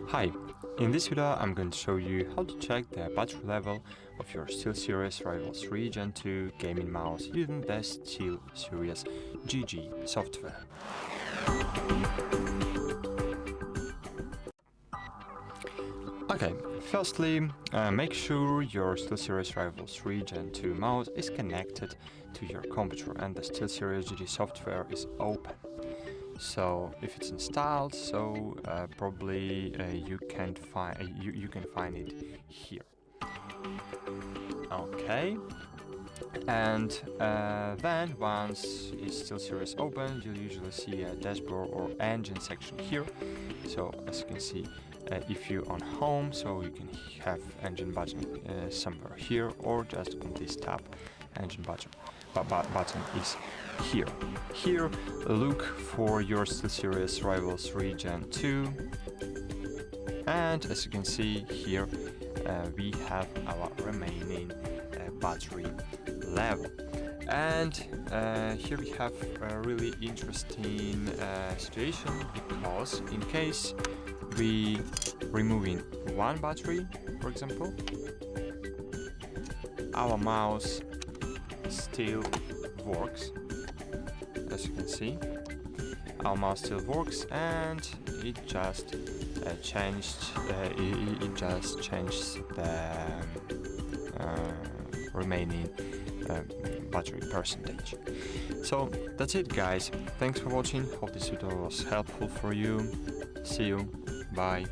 Hi, in this video I'm going to show you how to check the battery level of your SteelSeries Rival 3 Gen 2 gaming mouse using the SteelSeries GG software. Okay, firstly, make sure your SteelSeries Rival 3 Gen 2 mouse is connected to your computer and the SteelSeries GG software is open. So if it's installed, probably you can find it here. Okay, and then once it's SteelSeries open, you'll usually see a dashboard or engine section here. So as you can see, if you're on home, so you can have engine button somewhere here, or just on this tab, engine button is here. Here, look for your SteelSeries Rival 3 Gen 2, and as you can see here, we have our remaining battery level. And here we have a really interesting situation, because in case we removing one battery, for example, our mouse still works. As you can see, our mouse still works, and it just changed the remaining battery percentage. So that's it, guys. Thanks for watching. Hope this video was helpful for you. See you. Bye.